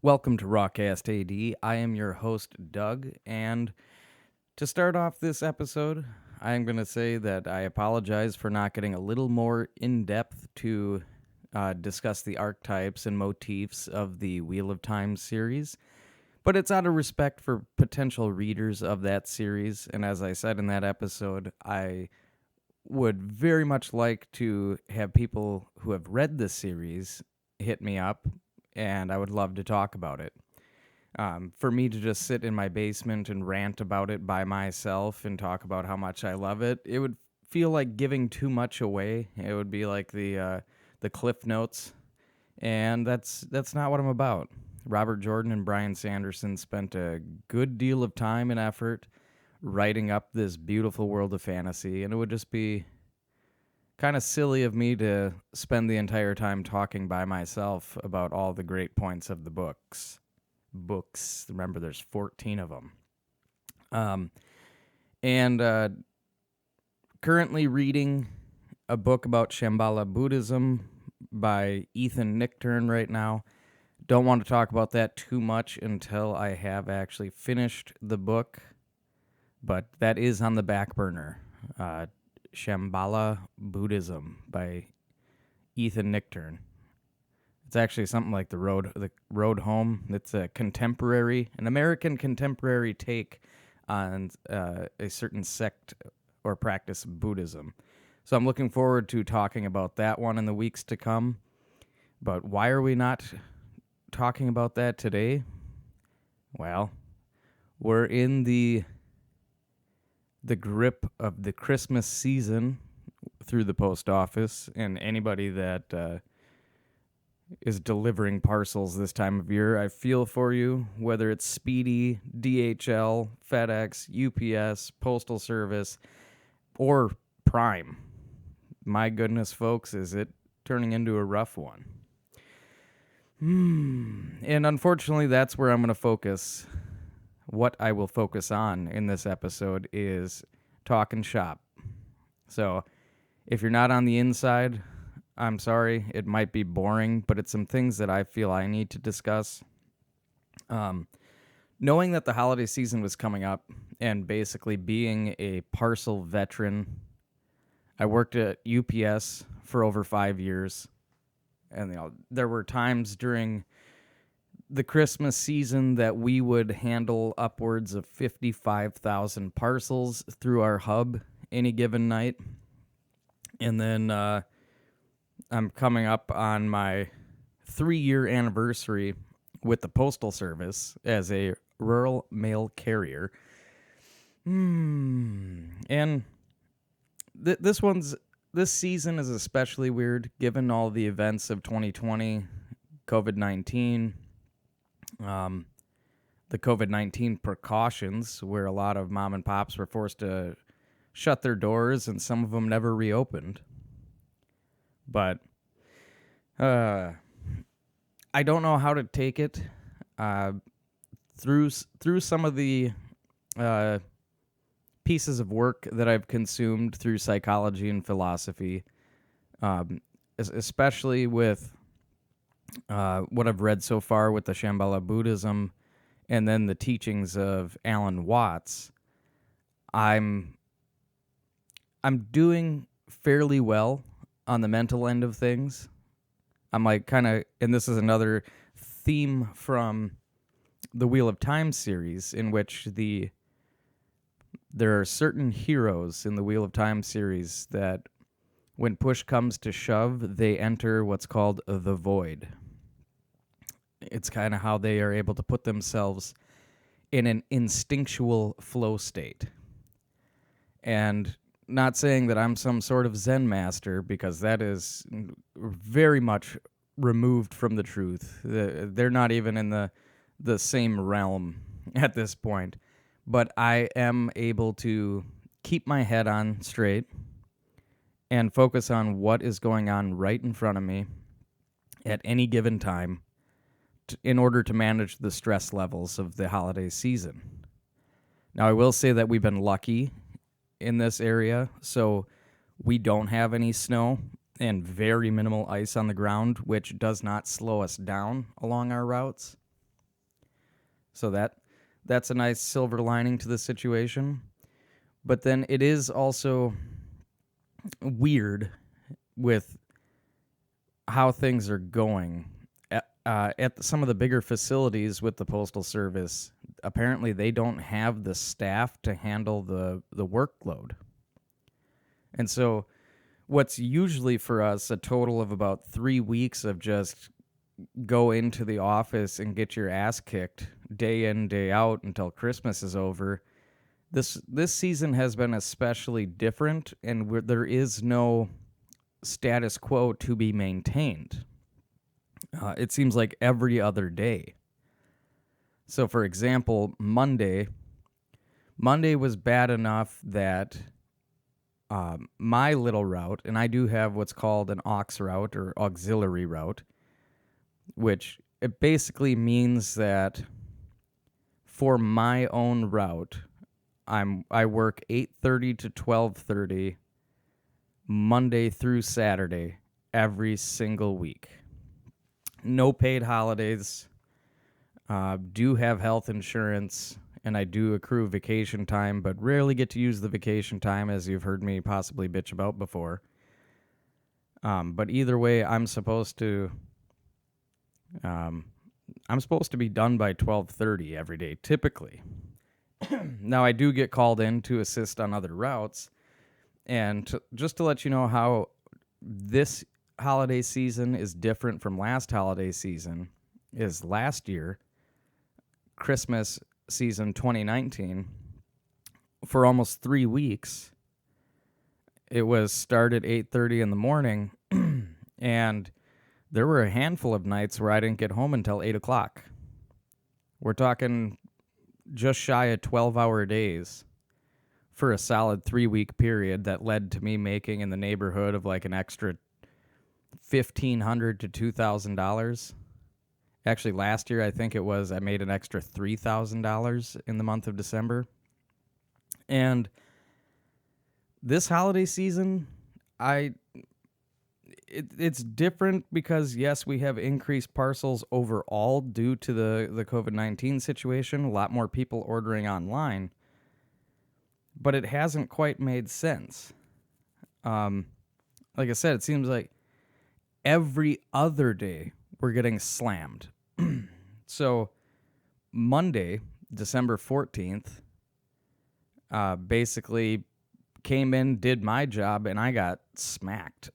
Welcome to Rawcast AD. I am your host, Doug, and to start off this episode, I am going to say that I apologize for not getting a little more in depth to discuss the archetypes and motifs of the Wheel of Time series, but it's out of respect for potential readers of that series, and as I said in that episode, I would very much like to have people who have read the series hit me up, and I would love to talk about it. For me to just sit in my basement and rant about it by myself and talk about how much I love it, it would feel like giving too much away. It would be like the Cliff Notes, and that's not what I'm about. Robert Jordan and Brian Sanderson spent a good deal of time and effort writing up this beautiful world of fantasy, and it would just be kind of silly of me to spend the entire time talking by myself about all the great points of the books. Remember, there's 14 of them. And currently reading a book about Shambhala Buddhism by Ethan Nichtern right now. Don't want to talk about that too much until I have actually finished the book, but that is on the back burner. Shambhala Buddhism by Ethan Nichtern. It's actually something like the road home. It's an American contemporary take on a certain sect or practice of Buddhism. So I'm looking forward to talking about that one in the weeks to come. But why are we not talking about that today? Well, we're in the grip of the Christmas season through the post office, and anybody that is delivering parcels this time of year, I feel for you, whether it's Speedy, DHL, FedEx, UPS, Postal Service, or Prime. My goodness, folks, is it turning into a rough one. And unfortunately, that's where I'm going to focus. What I will focus on in this episode is talking shop. So if you're not on the inside, I'm sorry, it might be boring, but it's some things that I feel I need to discuss. Knowing that the holiday season was coming up and basically being a parcel veteran, I worked at UPS for over 5 years. And there were times during the Christmas season that we would handle upwards of 55,000 parcels through our hub any given night. And then I'm coming up on my 3-year anniversary with the Postal Service as a rural mail carrier. And this season is especially weird given all the events of 2020, COVID-19, the COVID-19 precautions, where a lot of mom and pops were forced to shut their doors and some of them never reopened. But I don't know how to take it. Through some of the pieces of work that I've consumed through psychology and philosophy, especially with what I've read so far with the Shambhala Buddhism and then the teachings of Alan Watts, I'm doing fairly well on the mental end of things. I'm like kind of, and this is another theme from the Wheel of Time series, in which there are certain heroes in the Wheel of Time series that when push comes to shove, they enter what's called the void. It's kind of how they are able to put themselves in an instinctual flow state. And not saying that I'm some sort of Zen master, because that is very much removed from the truth. They're not even in the same realm at this point. But I am able to keep my head on straight and focus on what is going on right in front of me at any given time in order to manage the stress levels of the holiday season. Now, I will say that we've been lucky in this area, so we don't have any snow and very minimal ice on the ground, which does not slow us down along our routes. So that's a nice silver lining to the situation. But then it is also weird with how things are going at some of the bigger facilities with the Postal Service. Apparently, they don't have the staff to handle the workload. And so, what's usually for us a total of about 3 weeks of just go into the office and get your ass kicked day in, day out until Christmas is over. This season has been especially different, and there is no status quo to be maintained. It seems like every other day. So, for example, Monday was bad enough that my little route, and I do have what's called an aux route or auxiliary route, which it basically means that for my own route, I work 8:30 to 12:30 Monday through Saturday every single week. No paid holidays. Do have health insurance, and I do accrue vacation time, but rarely get to use the vacation time, as you've heard me possibly bitch about before. But either way, I'm supposed to be done by 12:30 every day, typically. Now, I do get called in to assist on other routes, and just to let you know how this holiday season is different from last holiday season, is last year, Christmas season 2019, for almost 3 weeks, it was start at 8:30 in the morning, and there were a handful of nights where I didn't get home until 8 o'clock. We're talking just shy of 12-hour days for a solid 3-week period that led to me making in the neighborhood of like an extra $1,500 to $2,000. Actually, last year, I think I made an extra $3,000 in the month of December. And this holiday season, it's different because, yes, we have increased parcels overall due to the COVID-19 situation. A lot more people ordering online. But it hasn't quite made sense. Like I said, it seems like every other day we're getting slammed. So Monday, December 14th, basically came in, did my job, and I got smacked.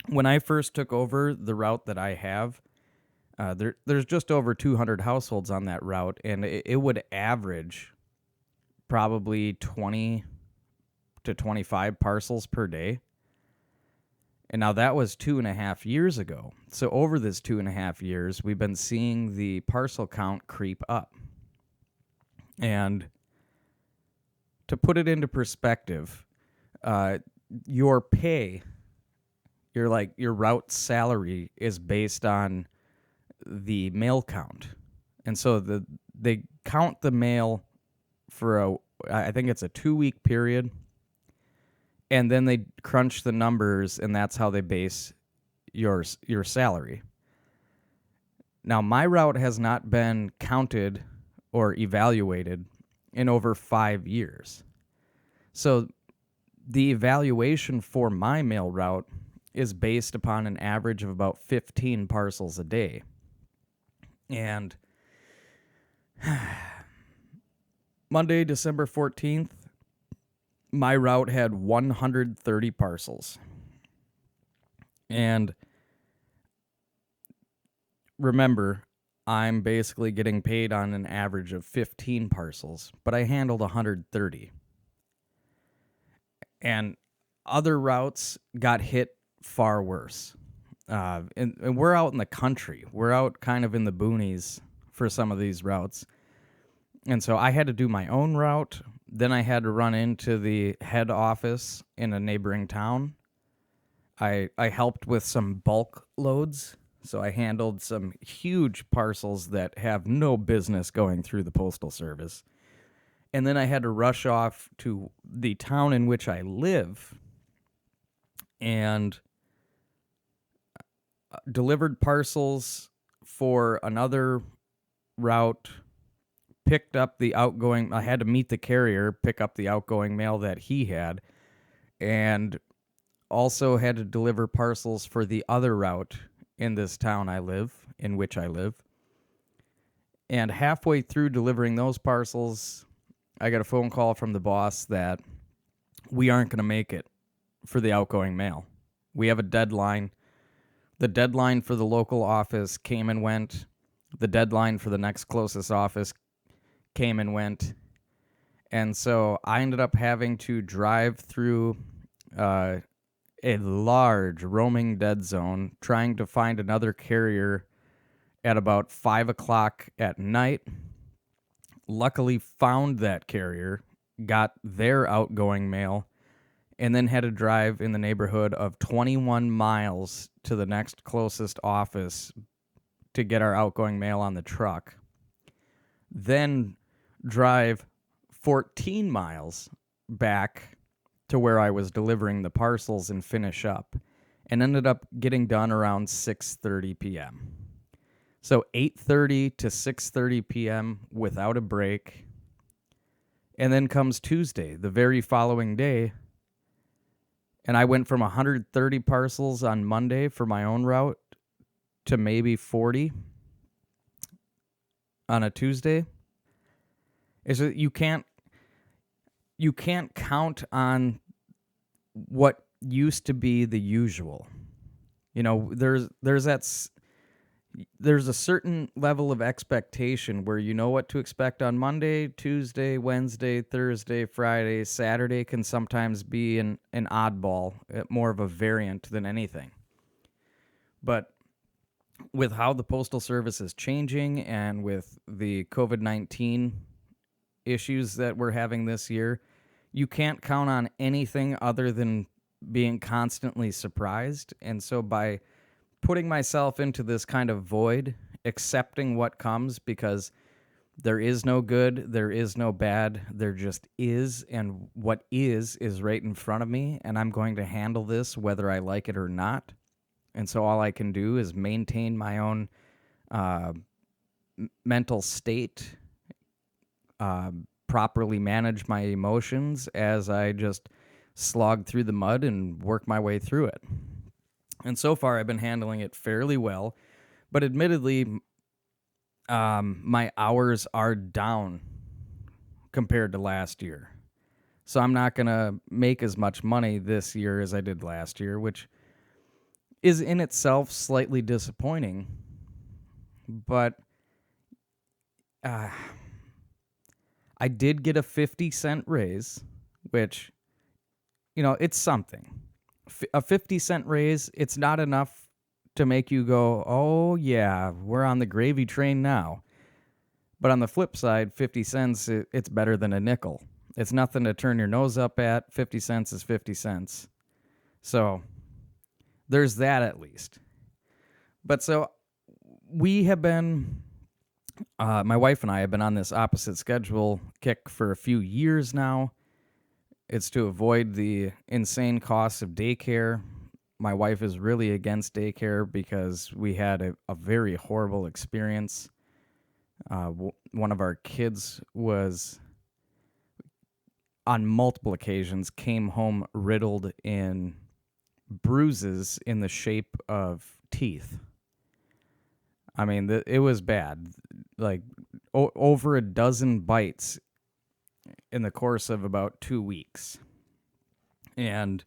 When I first took over the route that I have, there's just over 200 households on that route, and it would average probably 20 to 25 parcels per day. And now that was 2.5 years ago. So over this 2.5 years, we've been seeing the parcel count creep up. And to put it into perspective, your pay, your route salary is based on the mail count. And so they count the mail for I think it's a 2-week period. And then they crunch the numbers, and that's how they base your salary. Now, my route has not been counted or evaluated in over 5 years. So the evaluation for my mail route is based upon an average of about 15 parcels a day. And Monday, December 14th, my route had 130 parcels. And remember, I'm basically getting paid on an average of 15 parcels, but I handled 130. And other routes got hit far worse. And we're out in the country. We're out kind of in the boonies for some of these routes. And so I had to do my own route. Then I had to run into the head office in a neighboring town. I helped with some bulk loads. So I handled some huge parcels that have no business going through the Postal Service. And then I had to rush off to the town in which I live and delivered parcels for another route picked up the outgoing, I had to meet the carrier, pick up the outgoing mail that he had, and also had to deliver parcels for the other route in this town in which I live. And halfway through delivering those parcels, I got a phone call from the boss that we aren't going to make it for the outgoing mail. We have a deadline. The deadline for the local office came and went. The deadline for the next closest office came and went. And so I ended up having to drive through a large roaming dead zone trying to find another carrier at about 5 o'clock at night. Luckily found that carrier, got their outgoing mail, and then had to drive in the neighborhood of 21 miles to the next closest office to get our outgoing mail on the truck. Then drive 14 miles back to where I was delivering the parcels and finish up, and ended up getting done around 6:30 p.m. So 8:30 to 6:30 p.m. without a break. And then comes Tuesday, the very following day, and I went from 130 parcels on Monday for my own route to maybe 40 on a Tuesday. You can't count on what used to be the usual. You know, there's a certain level of expectation where you know what to expect on Monday, Tuesday, Wednesday, Thursday, Friday. Saturday can sometimes be an oddball, more of a variant than anything. But with how the Postal Service is changing and with the COVID-19 issues that we're having this year, you can't count on anything other than being constantly surprised. And so by putting myself into this kind of void, accepting what comes, because there is no good, there is no bad, there just is, and what is right in front of me, and I'm going to handle this whether I like it or not. And so all I can do is maintain my own mental state, properly manage my emotions as I just slog through the mud and work my way through it. And so far, I've been handling it fairly well, but admittedly, my hours are down compared to last year. So I'm not going to make as much money this year as I did last year, which is in itself slightly disappointing. But I did get a 50-cent raise, which, you know, it's something. A 50-cent raise, it's not enough to make you go, oh, yeah, we're on the gravy train now. But on the flip side, 50 cents, it's better than a nickel. It's nothing to turn your nose up at. 50 cents is 50 cents. So there's that at least. But so we have been, my wife and I have been on this opposite schedule kick for a few years now. It's to avoid the insane costs of daycare. My wife is really against daycare because we had a very horrible experience. One of our kids was, on multiple occasions, came home riddled in bruises in the shape of teeth. I mean, it was bad. Like, over a dozen bites in the course of about 2 weeks. And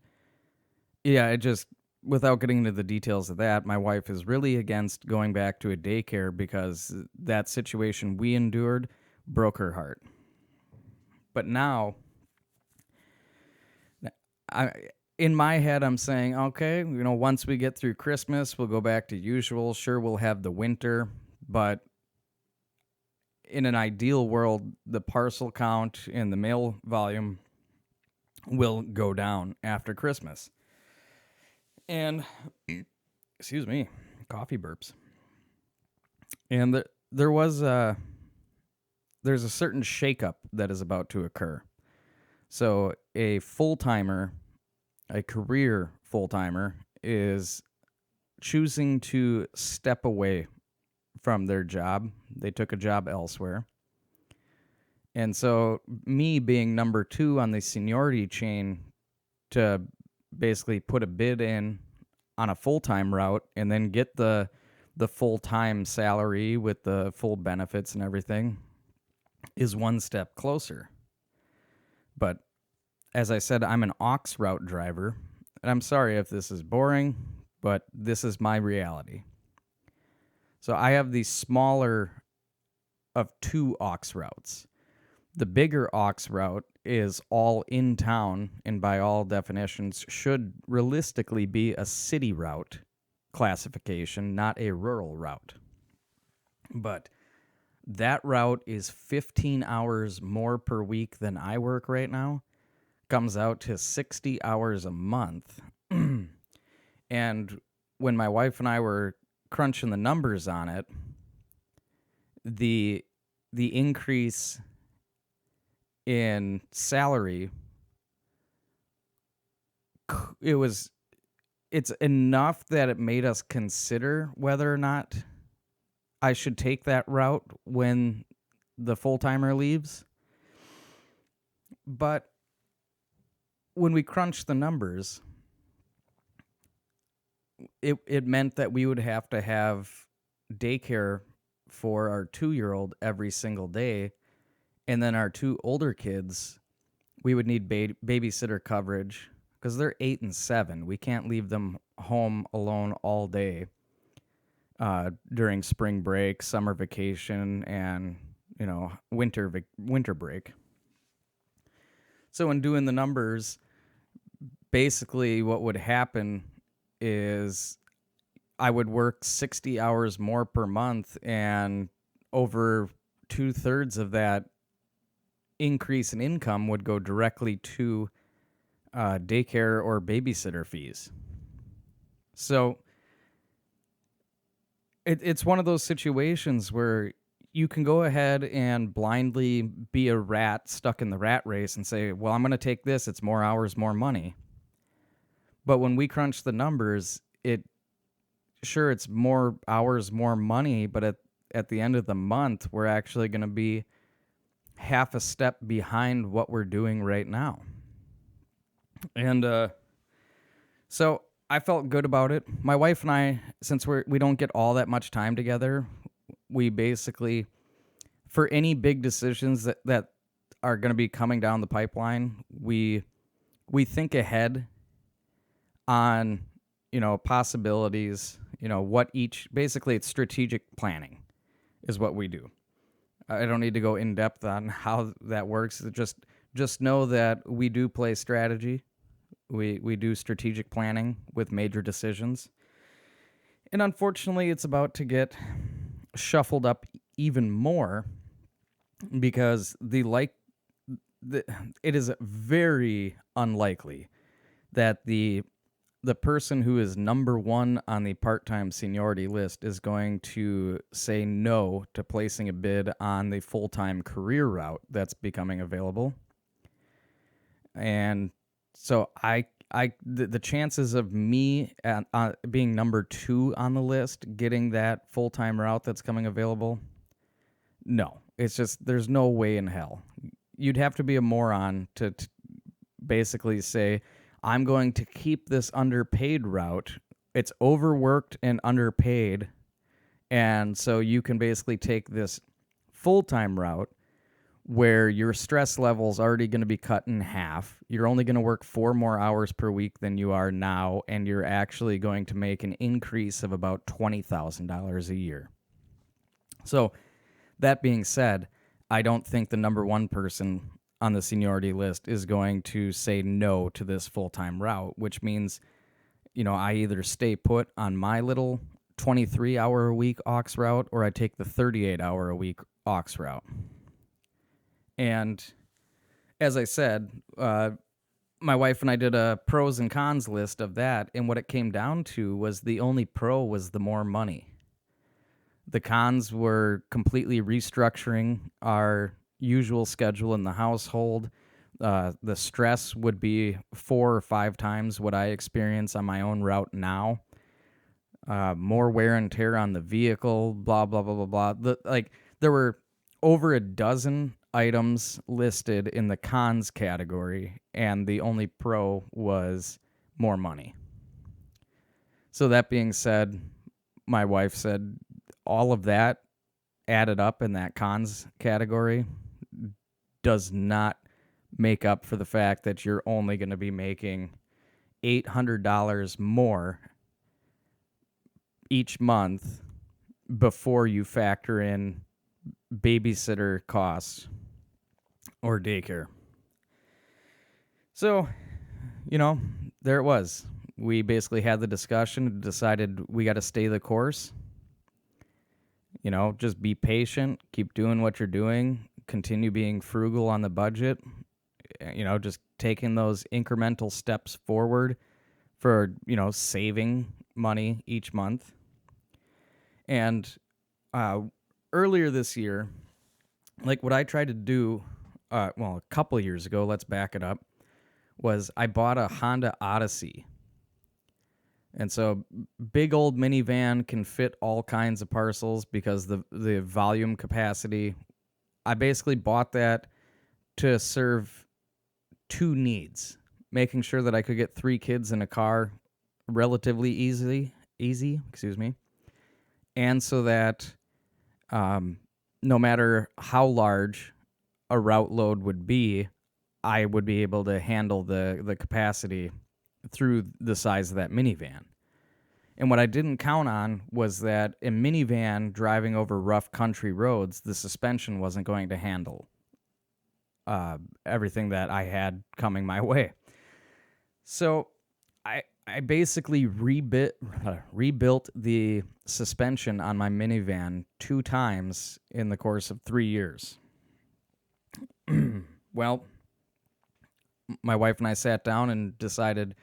yeah, it just, without getting into the details of that, my wife is really against going back to a daycare because that situation we endured broke her heart. But now, in my head, I'm saying, okay, you know, once we get through Christmas, we'll go back to usual. Sure, we'll have the winter, but in an ideal world, the parcel count and the mail volume will go down after Christmas. And, excuse me, coffee burps. And there's a certain shakeup that is about to occur. So a full-timer, a career full-timer, is choosing to step away from their job. They took a job elsewhere. And so me being number 2 on the seniority chain to basically put a bid in on a full-time route and then get the full-time salary with the full benefits and everything is one step closer. But as I said, I'm an aux route driver, and I'm sorry if this is boring, but this is my reality. So I have the smaller of 2 aux routes. The bigger aux route is all in town, and by all definitions should realistically be a city route classification, not a rural route. But that route is 15 hours more per week than I work right now. Comes out to 60 hours a month. And when my wife and I were crunching the numbers on it, the increase in salary, it's enough that it made us consider whether or not I should take that route when the full-timer leaves. But when we crunched the numbers, it meant that we would have to have daycare for our 2-year-old every single day. And then our 2 older kids, we would need babysitter coverage because they're 8 and 7. We can't leave them home alone all day during spring break, summer vacation, and winter break. So in doing the numbers, basically what would happen is I would work 60 hours more per month, and over 2/3 of that increase in income would go directly to daycare or babysitter fees. So it's one of those situations where you can go ahead and blindly be a rat stuck in the rat race and say, well, I'm going to take this. It's more hours, more money. But when we crunch the numbers, it's more hours, more money, but at the end of the month, we're actually going to be half a step behind what we're doing right now. And so I felt good about it. My wife and I, since we don't get all that much time together, we basically, for any big decisions that are going to be coming down the pipeline, we think ahead on, possibilities, basically it's strategic planning is what we do. I don't need to go in depth on how that works. Just know that we do play strategy. We do strategic planning with major decisions. And unfortunately, it's about to get shuffled up even more because it is very unlikely that the person who is number 1 on the part-time seniority list is going to say no to placing a bid on the full-time career route that's becoming available. And so the chances of me being number 2 on the list, getting that full-time route that's coming available, no. It's just, there's no way in hell. You'd have to be a moron to basically say, I'm going to keep this underpaid route. It's overworked and underpaid. And so you can basically take this full-time route where your stress level is already going to be cut in half. You're only going to work 4 more hours per week than you are now, and you're actually going to make an increase of about $20,000 a year. So that being said, I don't think the number 1 person on the seniority list is going to say no to this full-time route, which means, I either stay put on my little 23-hour-a-week aux route or I take the 38-hour-a-week aux route. And as I said, my wife and I did a pros and cons list of that, and what it came down to was the only pro was the more money. The cons were completely restructuring our usual schedule in the household. The stress would be 4 or 5 times what I experience on my own route now. More wear and tear on the vehicle, blah, blah, blah, blah, blah. There were over a dozen items listed in the cons category, and the only pro was more money. So that being said, my wife said all of that added up in that cons category does not make up for the fact that you're only going to be making $800 more each month before you factor in babysitter costs or daycare. So, there it was. We basically had the discussion, decided we got to stay the course. Just be patient, keep doing what you're doing, continue being frugal on the budget, just taking those incremental steps forward for, saving money each month. And earlier this year, like what I tried to do, a couple years ago, let's back it up, was I bought a Honda Odyssey. And so big old minivan can fit all kinds of parcels because the volume capacity. I basically bought that to serve two needs, making sure that I could get 3 kids in a car relatively easy, and so that no matter how large a route load would be, I would be able to handle the capacity through the size of that minivan. And what I didn't count on was that a minivan driving over rough country roads, the suspension wasn't going to handle everything that I had coming my way. So I basically rebuilt the suspension on my minivan 2 times in the course of 3 years. Well, my wife and I sat down and decided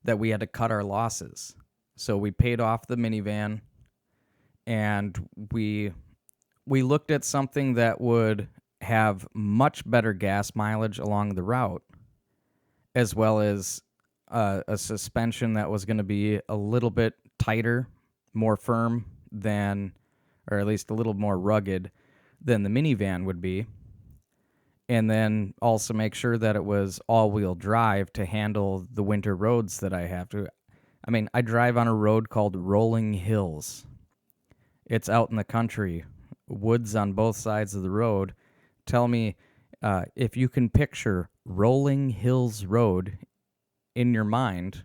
that we had to cut our losses. So we paid off the minivan, and we looked at something that would have much better gas mileage along the route, as well as a suspension that was going to be a little bit tighter, more firm than, or at least a little more rugged than the minivan would be. And then also make sure that it was all-wheel drive to handle the winter roads that I have to. I mean, I drive on a road called Rolling Hills. It's out in the country, woods on both sides of the road. Tell me if you can picture Rolling Hills Road in your mind,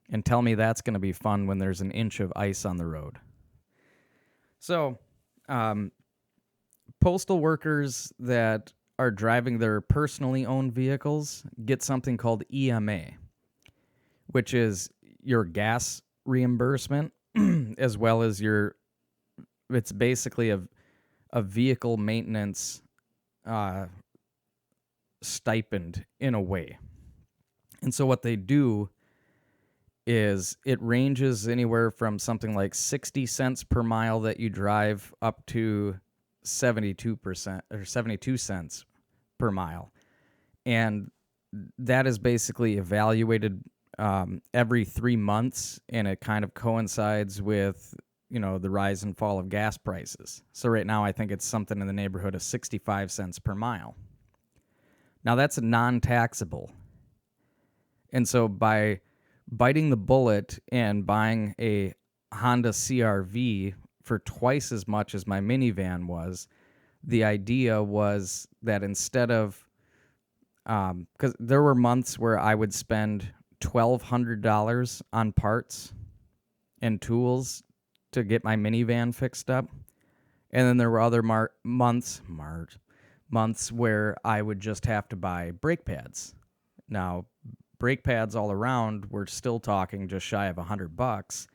and tell me that's going to be fun when there's an inch of ice on the road. So, postal workers that are driving their personally owned vehicles get something called EMA, which is your gas reimbursement, as well as it's basically a vehicle maintenance stipend in a way. And so what they do is it ranges anywhere from something like 60 cents per mile that you drive up to 72% or 72 cents per mile. And that is basically evaluated every 3 months, and it kind of coincides with, the rise and fall of gas prices. So right now I think it's something in the neighborhood of 65 cents per mile. Now that's non-taxable. And so by biting the bullet and buying a Honda CR-V for twice as much as my minivan was, the idea was that instead of, because there were months where I would spend $1,200 on parts and tools to get my minivan fixed up. And then there were other months where I would just have to buy brake pads. Now, brake pads all around, we're still talking just shy of $100.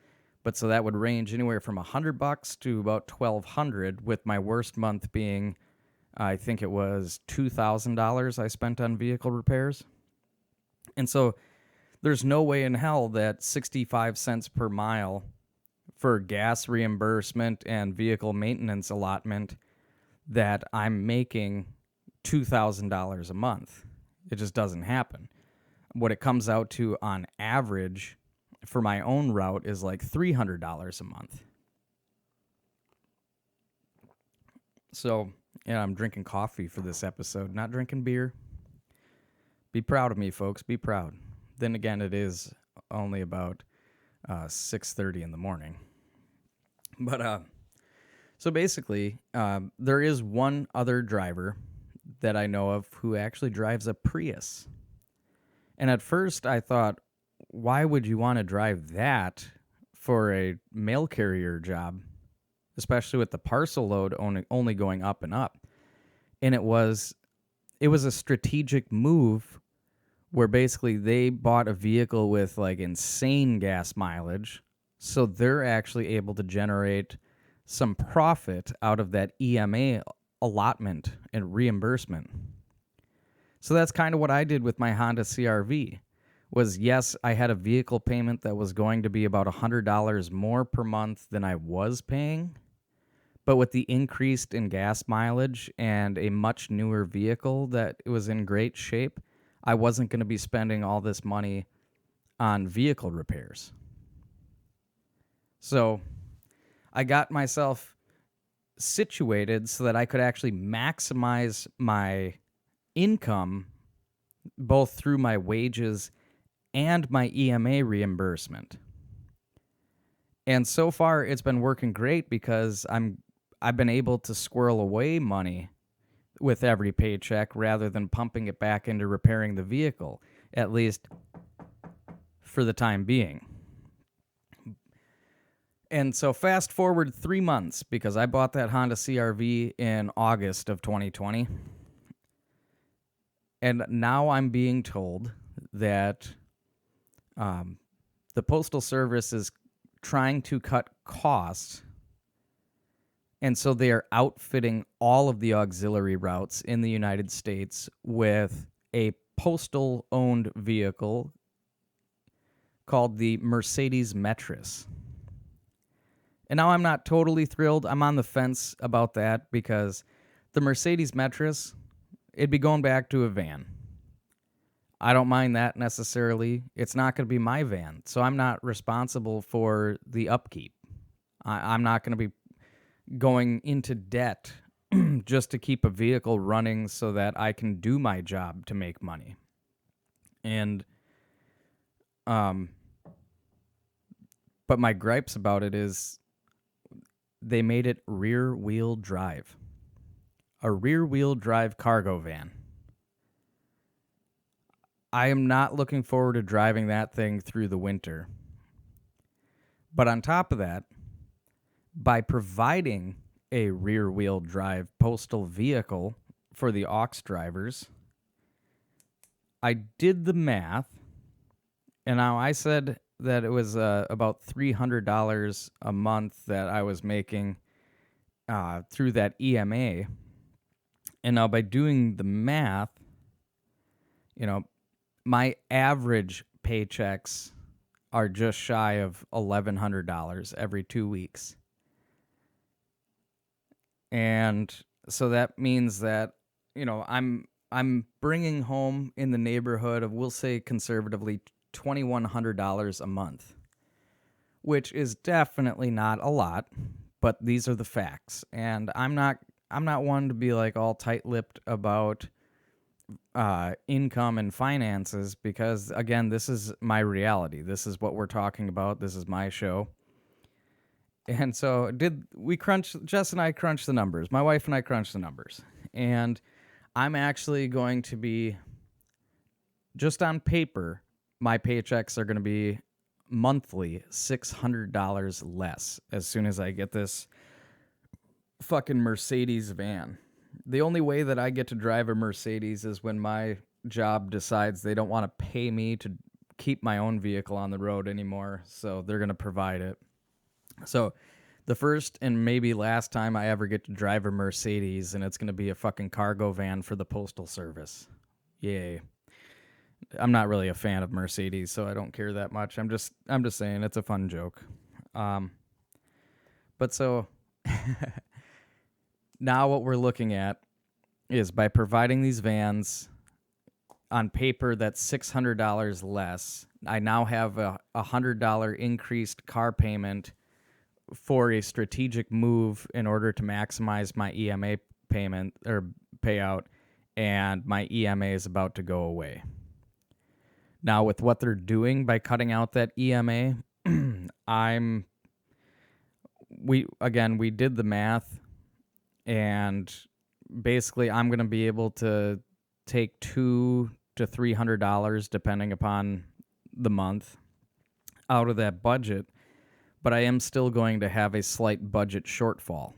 But so that would range anywhere from $100 to about $1,200, with my worst month being, I think it was $2,000 I spent on vehicle repairs. And so there's no way in hell that 65 cents per mile for gas reimbursement and vehicle maintenance allotment that I'm making $2,000 a month. It just doesn't happen. What it comes out to on average for my own route is like $300 a month. So Yeah, I'm drinking coffee for this episode, not drinking beer. Be proud of me, folks. Be proud. Then again, it is only about 6:30 in the morning. But so basically, there is one other driver that I know of who actually drives a Prius. And at first, I thought, why would you want to drive that for a mail carrier job, especially with the parcel load only going up and up? And it was a strategic move where basically they bought a vehicle with like insane gas mileage, so they're actually able to generate some profit out of that EMA allotment and reimbursement. So that's kind of what I did with my Honda CRV. Was yes, I had a vehicle payment that was going to be about $100 more per month than I was paying. But with the increase in gas mileage and a much newer vehicle that was in great shape, I wasn't going to be spending all this money on vehicle repairs. So I got myself situated so that I could actually maximize my income both through my wages and my EMA reimbursement. And so far it's been working great because I've been able to squirrel away money with every paycheck rather than pumping it back into repairing the vehicle, at least for the time being. And so fast forward 3 months, because I bought that Honda CRV in August of 2020. And now I'm being told that the Postal Service is trying to cut costs. And so they are outfitting all of the auxiliary routes in the United States with a postal-owned vehicle called the Mercedes Metris. And now I'm not totally thrilled. I'm on the fence about that because the Mercedes Metris, it'd be going back to a van. I don't mind that necessarily. It's not going to be my van, so I'm not responsible for the upkeep. I'm not going to be going into debt just to keep a vehicle running so that I can do my job to make money. And but my gripes about it is they made it rear-wheel drive. A rear-wheel drive cargo van. I am not looking forward to driving that thing through the winter. But on top of that, by providing a rear-wheel drive postal vehicle for the aux drivers, I did the math, and now I said that it was about $300 a month that I was making through that EMA. And now by doing the math, my average paychecks are just shy of $1,100 every 2 weeks. And so that means that, I'm bringing home in the neighborhood of, we'll say conservatively, $2,100 a month, which is definitely not a lot, but these are the facts. And I'm not one to be like all tight-lipped about income and finances because, again, this is my reality. This is what we're talking about. This is my show. And so Jess and I crunched the numbers. My wife and I crunched the numbers. And I'm actually going to be, just on paper, my paychecks are going to be monthly $600 less as soon as I get this fucking Mercedes van. The only way that I get to drive a Mercedes is when my job decides they don't want to pay me to keep my own vehicle on the road anymore, so they're going to provide it. So the first and maybe last time I ever get to drive a Mercedes, and it's going to be a fucking cargo van for the Postal Service. Yay. I'm not really a fan of Mercedes, so I don't care that much. I'm just saying it's a fun joke. But so now what we're looking at is by providing these vans on paper that's $600 less, I now have a $100 increased car payment for a strategic move in order to maximize my EMA payment or payout, and my EMA is about to go away. Now, with what they're doing by cutting out that EMA, we did the math, and basically I'm going to be able to take $200 to $300, depending upon the month, out of that budget, but I am still going to have a slight budget shortfall,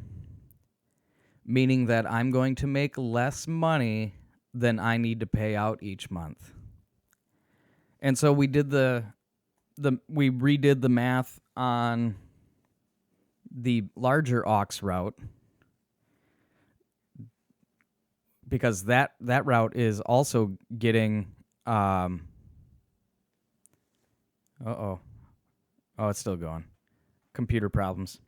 meaning that I'm going to make less money than I need to pay out each month. And so we did we redid the math on the larger aux route, because that route is also getting it's still going. Computer problems.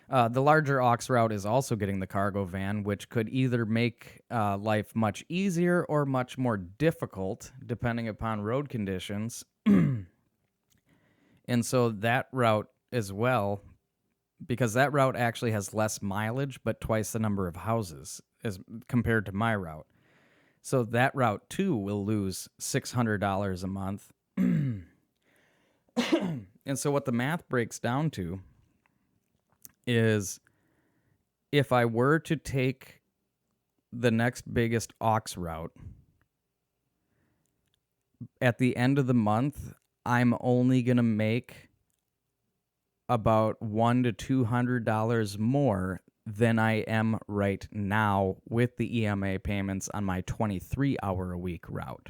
The larger aux route is also getting the cargo van, which could either make life much easier or much more difficult, depending upon road conditions. And so that route as well, because that route actually has less mileage, but twice the number of houses as compared to my route. So that route, too, will lose $600 a month. And so what the math breaks down to is, if I were to take the next biggest aux route, at the end of the month, I'm only going to make about $100 to $200 more than I am right now with the EMA payments on my 23-hour-a-week route.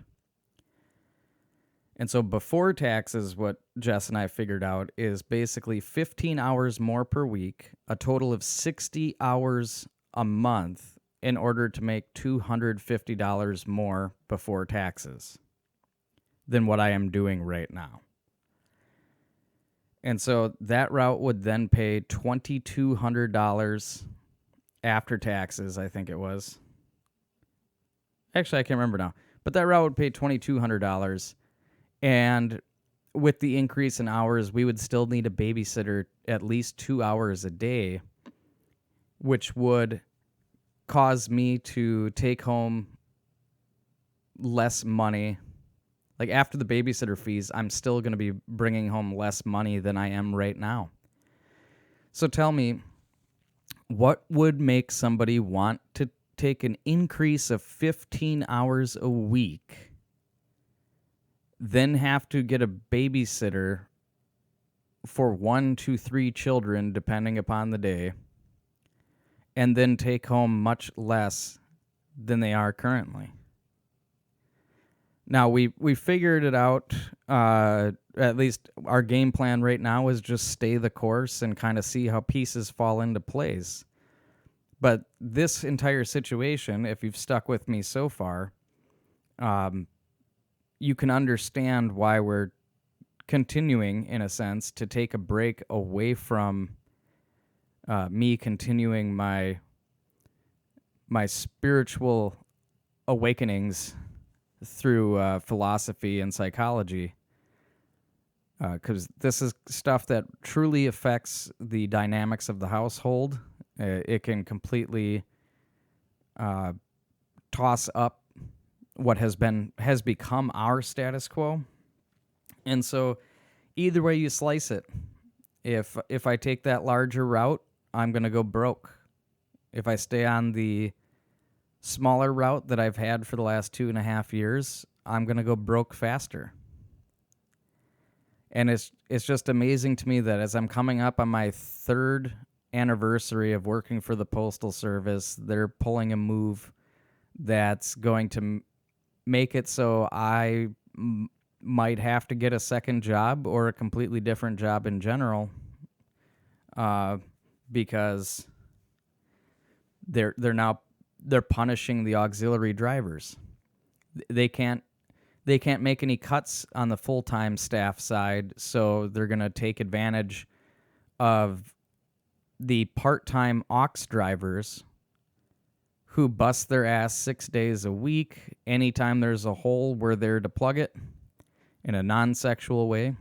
And so before taxes, what Jess and I figured out is basically 15 hours more per week, a total of 60 hours a month, in order to make $250 more before taxes than what I am doing right now. And so that route would then pay $2,200 after taxes, I think it was. Actually, I can't remember now. But that route would pay $2,200. And with the increase in hours, we would still need a babysitter at least 2 hours a day, which would cause me to take home less money. Like, after the babysitter fees, I'm still going to be bringing home less money than I am right now. So tell me, what would make somebody want to take an increase of 15 hours a week, then have to get a babysitter for 1 to 3 children, depending upon the day, and then take home much less than they are currently? Now, we figured it out. At least our game plan right now is just stay the course and kind of see how pieces fall into place. But this entire situation, if you've stuck with me so far, you can understand why we're continuing, in a sense, to take a break away from me continuing my spiritual awakenings through philosophy and psychology, because this is stuff that truly affects the dynamics of the household. It can completely toss up what has become our status quo. And so either way you slice it, if I take that larger route, I'm going to go broke. If I stay on the smaller route that I've had for the last 2.5 years, I'm going to go broke faster. And it's just amazing to me that as I'm coming up on my 3rd anniversary of working for the Postal Service, they're pulling a move that's going to make it so I might have to get a second job or a completely different job in general, because they're punishing the auxiliary drivers. They can't make any cuts on the full-time staff side, so they're going to take advantage of the part-time aux drivers who bust their ass 6 days a week. Anytime there's a hole, we're there to plug it in a non-sexual way.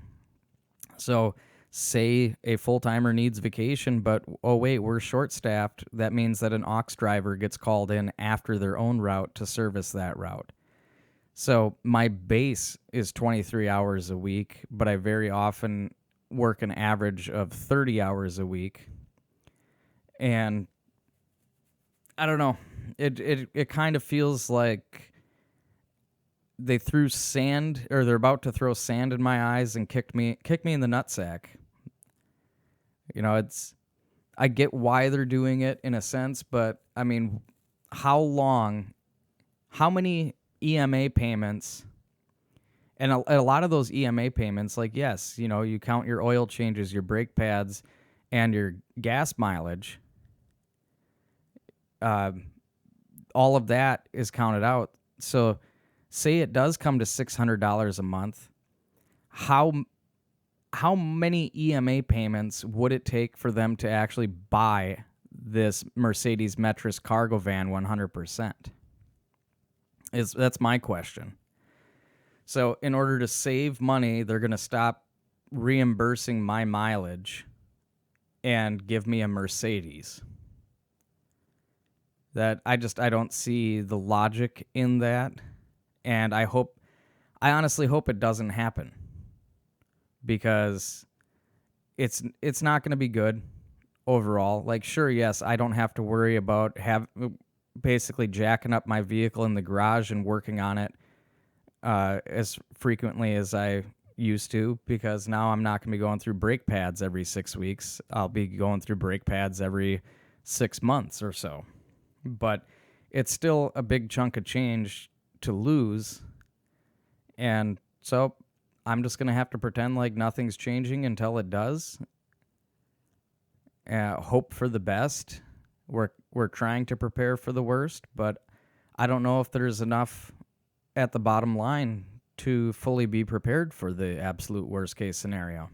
So say a full-timer needs vacation, but oh wait, we're short-staffed. That means that an aux driver gets called in after their own route to service that route. So my base is 23 hours a week, but I very often work an average of 30 hours a week. And I don't know. It kind of feels like they threw sand, or they're about to throw sand in my eyes and kick me in the nutsack. You know, I get why they're doing it in a sense, but I mean, how many EMA payments, and a lot of those EMA payments, like, yes, you know, you count your oil changes, your brake pads, and your gas mileage. All of that is counted out. So say it does come to $600 a month. How many EMA payments would it take for them to actually buy this Mercedes Metris cargo van 100%? That's my question. So in order to save money, they're going to stop reimbursing my mileage and give me a Mercedes. That I don't see the logic in that, and I honestly hope it doesn't happen, because it's not going to be good overall. Like, sure, yes, I don't have to worry about basically jacking up my vehicle in the garage and working on it as frequently as I used to, because now I'm not going to be going through brake pads every 6 weeks. I'll be going through brake pads every 6 months or so. But it's still a big chunk of change to lose. And so I'm just going to have to pretend like nothing's changing until it does. Hope for the best. We're trying to prepare for the worst, but I don't know if there's enough at the bottom line to fully be prepared for the absolute worst case scenario.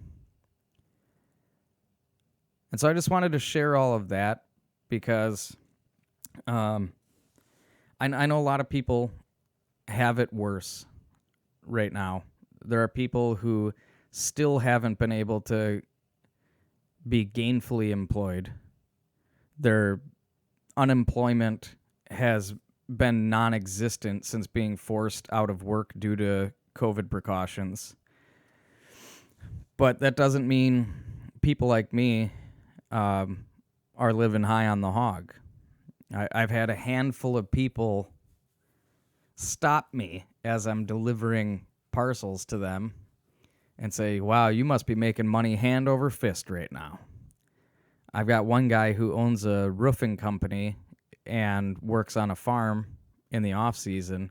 And so I just wanted to share all of that because I know a lot of people have it worse right now. There are people who still haven't been able to be gainfully employed. Their unemployment has been non-existent since being forced out of work due to COVID precautions. But that doesn't mean people like me are living high on the hog. I've had a handful of people stop me as I'm delivering parcels to them and say, wow, you must be making money hand over fist right now. I've got one guy who owns a roofing company and works on a farm in the off season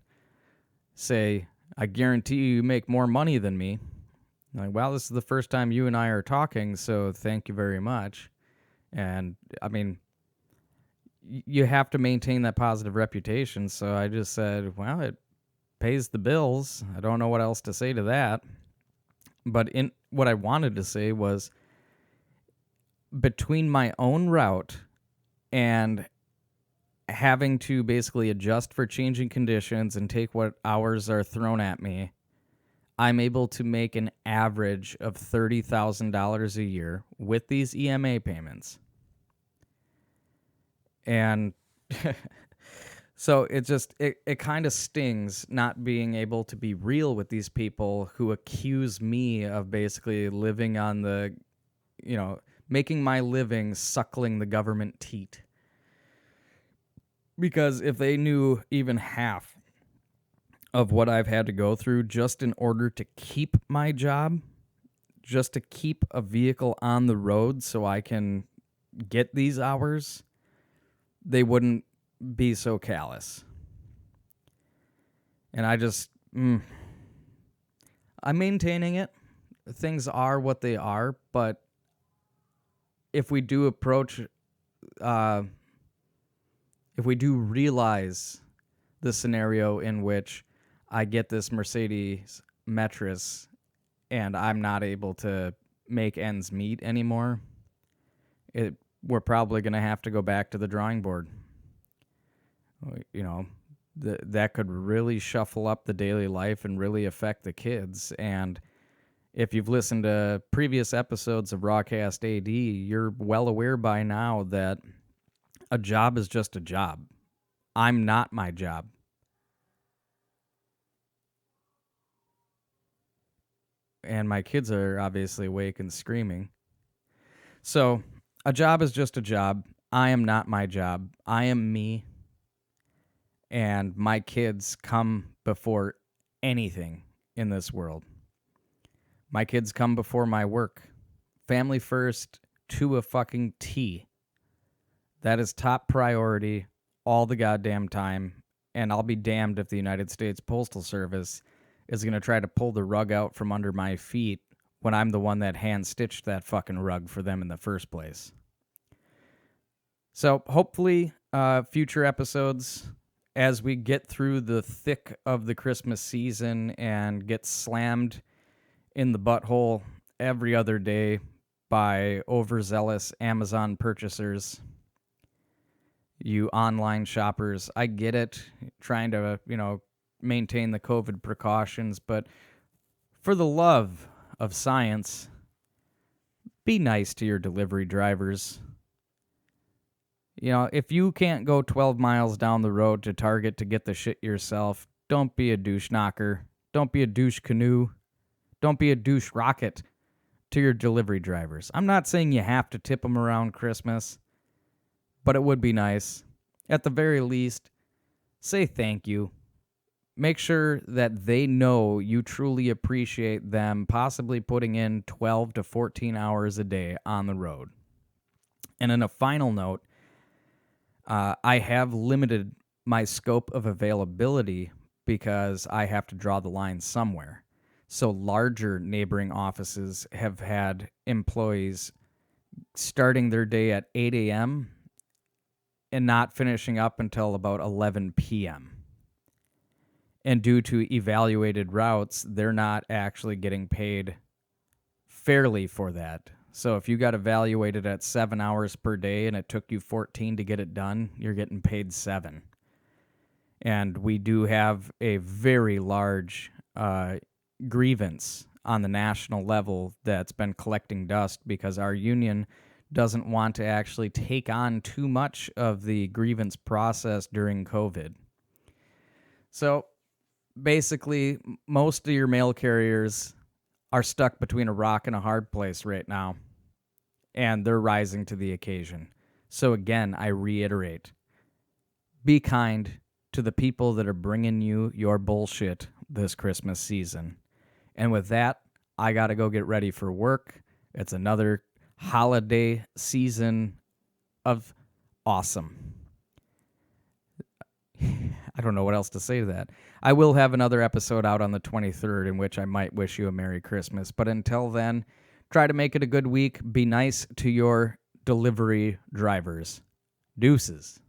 say, I guarantee you make more money than me. I'm like, well, this is the first time you and I are talking, so thank you very much. And I mean, you have to maintain that positive reputation. So I just said, well, it pays the bills. I don't know what else to say to that. But what I wanted to say was, between my own route and having to basically adjust for changing conditions and take what hours are thrown at me, I'm able to make an average of $30,000 a year with these EMA payments. And so it kind of stings not being able to be real with these people who accuse me of basically living on the, making my living suckling the government teat. Because if they knew even half of what I've had to go through just in order to keep my job, just to keep a vehicle on the road so I can get these hours, they wouldn't be so callous. And I'm maintaining it. Things are what they are, but if we do realize the scenario in which I get this Mercedes Metris and I'm not able to make ends meet anymore, we're probably going to have to go back to the drawing board. That could really shuffle up the daily life and really affect the kids. And If you've listened to previous episodes of Rawcast AD, you're well aware by now that a job is just a job. I'm not my job. And my kids are obviously awake and screaming. So, a job is just a job. I am not my job. I am me. And my kids come before anything in this world. My kids come before my work. Family first to a fucking T. That is top priority all the goddamn time. And I'll be damned if the United States Postal Service is going to try to pull the rug out from under my feet when I'm the one that hand-stitched that fucking rug for them in the first place. So hopefully future episodes, as we get through the thick of the Christmas season and get slammed in the butthole every other day by overzealous Amazon purchasers, you online shoppers, I get it, trying to, maintain the COVID precautions, but for the love of science, be nice to your delivery drivers. If you can't go 12 miles down the road to Target to get the shit yourself, don't be a douche knocker. Don't be a douche canoe. Don't be a douche rocket to your delivery drivers. I'm not saying you have to tip them around Christmas, but it would be nice. At the very least, say thank you. Make sure that they know you truly appreciate them possibly putting in 12 to 14 hours a day on the road. And in a final note, I have limited my scope of availability because I have to draw the line somewhere. So larger neighboring offices have had employees starting their day at 8 a.m. and not finishing up until about 11 p.m. And due to evaluated routes, they're not actually getting paid fairly for that. So if you got evaluated at 7 hours per day and it took you 14 to get it done, you're getting paid 7. And we do have a very large grievance on the national level that's been collecting dust because our union doesn't want to actually take on too much of the grievance process during COVID. So basically, most of your mail carriers are stuck between a rock and a hard place right now, and they're rising to the occasion. So again, I reiterate, be kind to the people that are bringing you your bullshit this Christmas season. And with that, I got to go get ready for work. It's another holiday season of awesome. I don't know what else to say to that. I will have another episode out on the 23rd in which I might wish you a Merry Christmas. But until then, try to make it a good week. Be nice to your delivery drivers. Deuces.